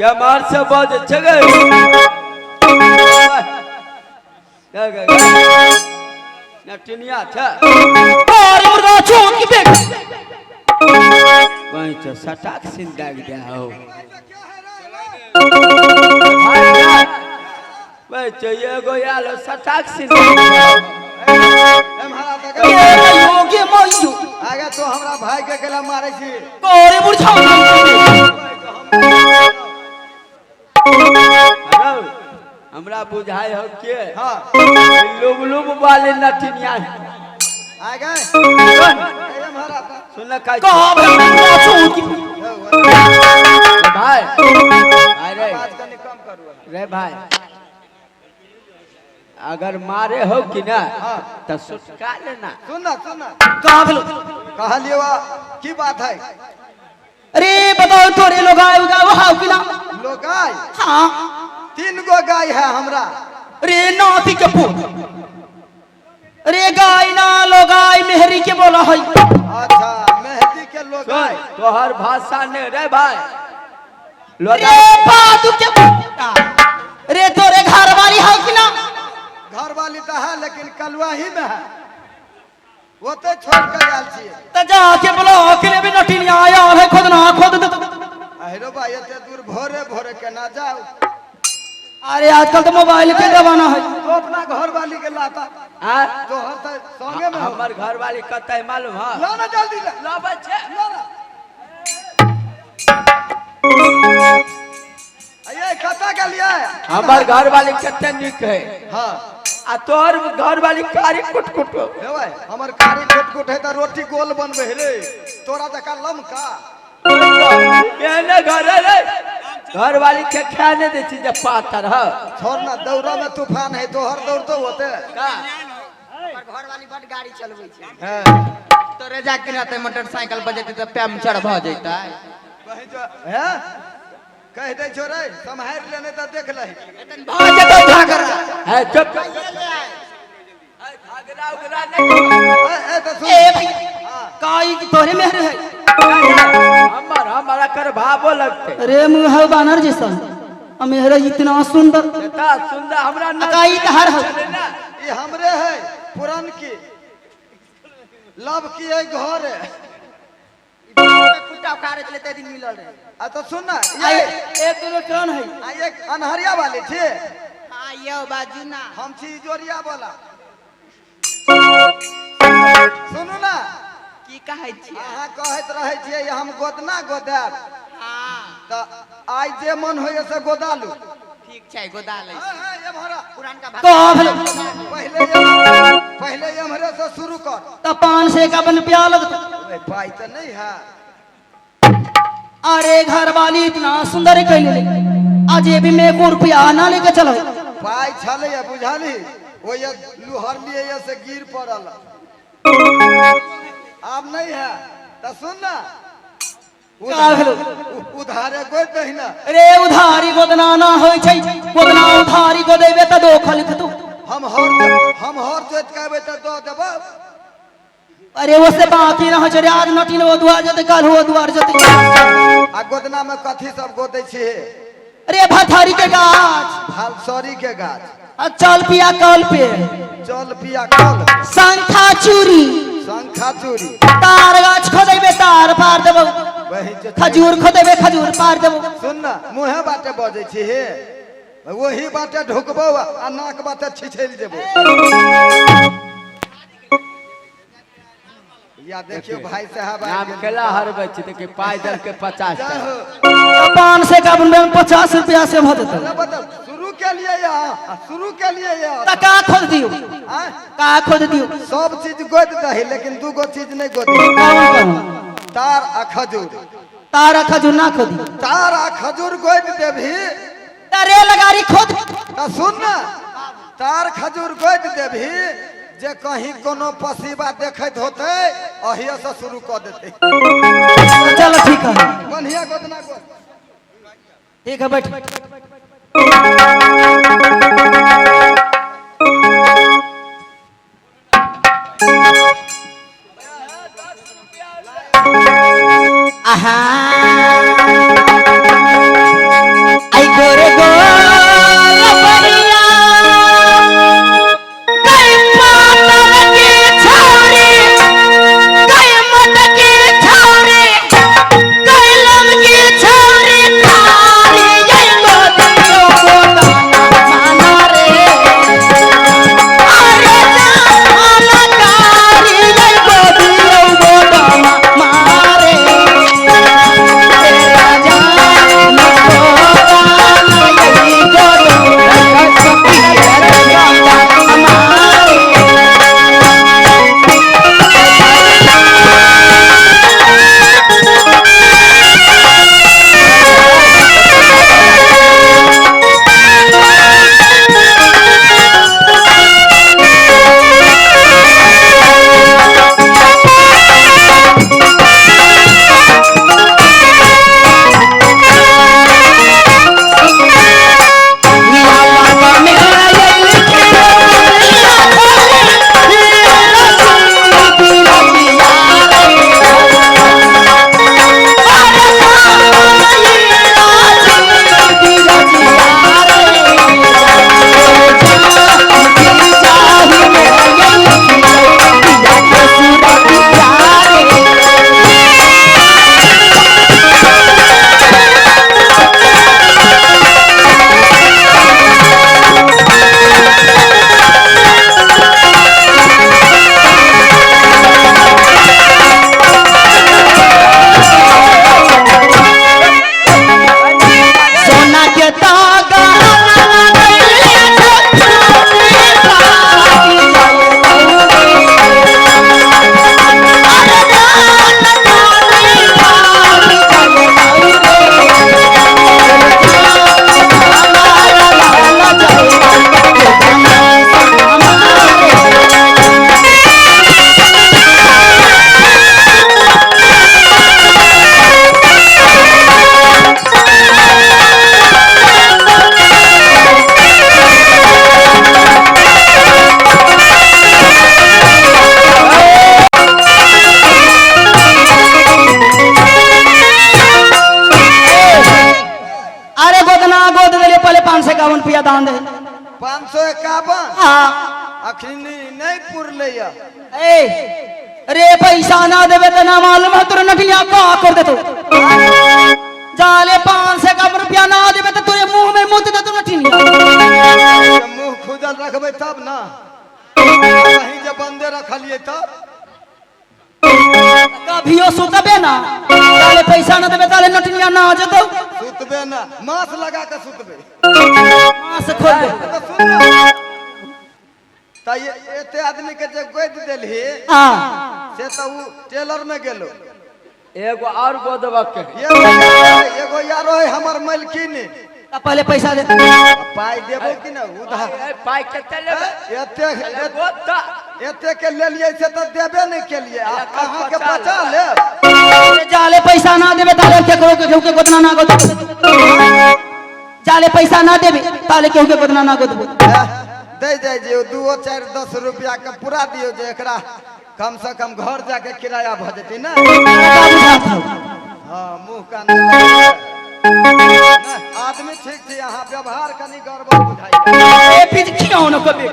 क्या मार से बहुत अच्छा गए नटनिया था अरे मुर्गा चोट की बेक वहीं तो सटाक सिंदा गया हो भाई चाहिए गो यार सटाक सिंदा योगी मोयू आगे तो हमरा भाई के केला मारे छी अरे मुर्गा हमरा बुझाए हो के हां लुब लुब वाले नटनिया आगे हमरा सुन का कहां मुर्गा चोट की भाई अरे बात करने कम करू रे भाई अगर मारे हो कि ना हाँ। तो सुटका लेना सुनना कहां भेलो कहलिए की बात है अरे बताओ तोरे लोग आए उगा वो हाउ कि ना लो गाय हां 3 गो गाय है हमरा अरे नाती के पुत अरे गाय ना लो गाय मेहरी के बोला है अच्छा मेहदी के लो गाय तोहर भाषा ने रे भाई अरे बात के अरे तोरे घर वाली है कि ना घर वाली तो है लेकिन कलवा ही में है वो तो छोड़ कर आल छी त जाके ब्लॉक ले भी नटिन आया है खुद ना खुद दे अहिरो भाई एते दूर भोरे भोरे के ना जाओ अरे आजकल तो मोबाइल के जमाना है तो अपना घर वाली के लाता हां तो हर तो संगे में हमर घर वाली कतई मालूम हां ला ना जल्दी ला ला बच्चे ला ना ये कता के लिए हमर घर वाली कते निक है हां आ तोहर घर वाली कारी कुट हे भाई हमर कारी कुट है त रोटी गोल बनबे रे तोरा जका लमका केने घर रे घर वाली के खाने दे छी जब पातर ह छोड़ ना दौरा में तूफान है तोहर दौड़ तो होते का घर वाली बड़ गाड़ी चलबै छै हैं तोरे जाके रहते मोटरसाइकिल बजेते त पंचर भ जैता वही जो हैं कह दे छोरे संभाल लेने त देख लही भ जेतो झगड़ा है चुप घाघरा उगरा नहीं ए तो सुन ए भाई काई की तोरे मेहर है हमारा कर भावो लगते अरे मुंह है बानर जैसा आ मेहरा इतना सुंदर बेटा सुंदर हमरा न काई तहर है चले ना ये हमरे है पुरान की लव की है घर है कुत्ता उखाड़े लेते दिन मिलल रे आ तो सुन ना आई ये एक दोनों कौन है आ ये अनहरिया वाली थी हां यो बाजू ना हम छी जोरिया बोला सुनू ना की कहै छी अहाँ कहत रहे छियै ये हम गोदना गोदाब हां त आइ जे मन होय से गोदालू ठीक छै गोदा ले ये भरा पुरान का कहां भेलो पहले ये हमरे से शुरू कर त 500 का बन प्या लगता ओए पाई तो नहीं है अरे घर वाली इतना सुंदर कैले आज ये भी मैं को रुपया ना लेके चलो पाई छले बुझाली ओ ये लुहर लिए ये से गिर पड़ल अब नहीं है तो सुन ना का भेलो उधारे कोई दहिना अरे उधारी गोदना ना होय छै गोदना उधारी गोदेबे त दो खलिख तू हम हर जोत कहबे त दो देबो अरे वो से बाकी ना हो छै आज नटिन वो दुआर जते काल हो दुआर जते आ गोदना में कथी सब गोदै छी अरे भथारी के गाछ भालसरी के गाछ आ चल पिया कल पे चल पिया कल शंखा चूरी शंखा चूरी तार गाछ खोदेबे तार पार देबो वही जे खजूर खोदेबे खजूर पार देबो सुन ना मुहे बाटे बजे छी हे वही बाटे ढुकबो आ नाक बाटे छिछेल देबो या देखियो भाई साहब नाम केला हर बच्चे के पाई दल के 50 जय हो 500 का बन 50 रुपया से भर देता अरे बता शुरू के लिए यहाँ शुरू के लिए यहाँ त का खोद दियो आय? का खोद दियो सब चीज गोद दही लेकिन दूगो चीज नहीं गोदी कौन कौन तार आ खजूर तारा खजूर ना खोदी तार आ खजूर गोद देभी तारे लगारी खोद त सुन ना तार खजूर गोद देभी जे कहीं कोनो पसीबा देखत होते अहिया से शुरू कर देते चलो ठीक है बढ़िया गोदना गोद ठीक है बैठ आहा रुपया दान दे 551 हाँ अखनी नहीं पुरले ए अरे पैसा ना देवे तो ना मालूम है तुरे नटिया का कर दे तो जाले 551 रुपया ना देवे तो तुरे मुंह में मुत दे तो नटिया मुंह खुजल रखबे तब ना कहीं जे बंदे रखलिए तब कभियो सुतबे ना जाले पैसा ना देवे ताले नटिया ना आ जतो सुतबे ना मांस लगा के सुतबे मांस खोल दे त ये एते आदमी के जे गोद देलही हां से त उ टेलर में गेलो एगो और गोदबक के एगो यारो है हमर मलकिन पहले पैसा दे पाई देबो कि ना उधार पाई कते लेबे गोदा एते के लेलिए से त देबे नहीं केलिए अहाँ के बचा ले जाले पैसा ना देवे ताले केकरो के केहू के गोदना ना गोद जाले पैसा ना देवे ताले केहू के गोदना ना गोद दे जाए जे 2 4 10 रुपया के पूरा दियो जे एकरा कम से कम घर जाके किराया भ जती ना हां मुंह कान आदमी ठीक छै यहाँ व्यवहार कनी गड़बड़ बुझाई ए फिर क्यों न कबे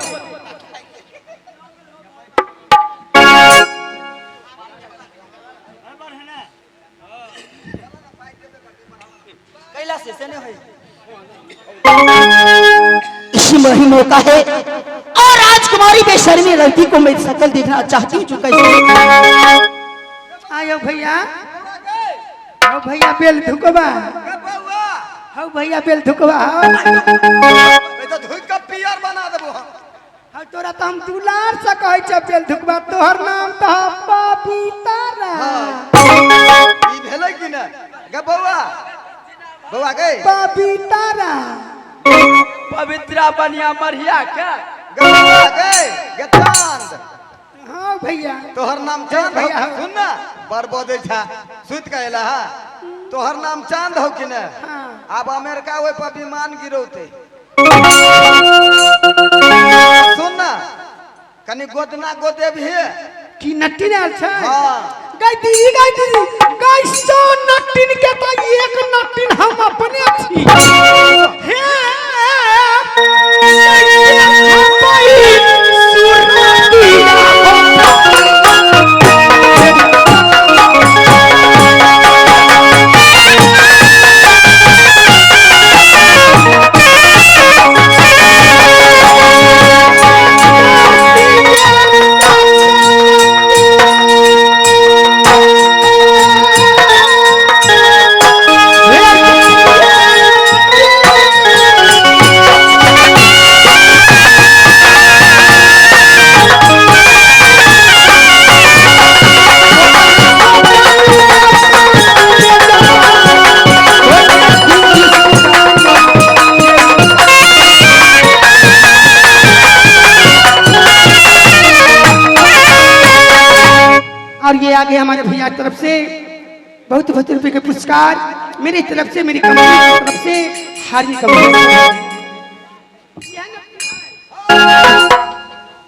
कैला से नहीं होई इसी में मौका है और राजकुमारी बेशर्मी लड़की को मैं शकल देखना चाहती हूँ कैसे आयो भैया हो भैया बेल धुकबा हो भैया बेल धुकबा ए तो धुई के पियर बना देबो हो तोरा तो हम दुलार से कहै छ बेल धुकबा तोहर नाम त पवितारा ई भेलै कि ना गे बौआ बौआ गए पवितारा पवित्रा बनिया मरिया के गए गे चांद हां भैया तोहर नाम चांद हो भैया। सुन ना बरबोदे छा सुत के एला हा तोहर नाम चांद हो कि ना हां अब अमेरिका ओए पर विमान गिरौते सुन ना कनी गोदना गोदे भी की नट्टी ना छ हां गई दीदी गई सो नट्टिन के तो एक नट्टिन हम अपने छी हे और ये आगे हमारे भैया की तरफ से बहुत बहुत रुपए के पुरस्कार मेरी तरफ से मेरी कंपनी की तरफ से हार्दिक अभिनंदन।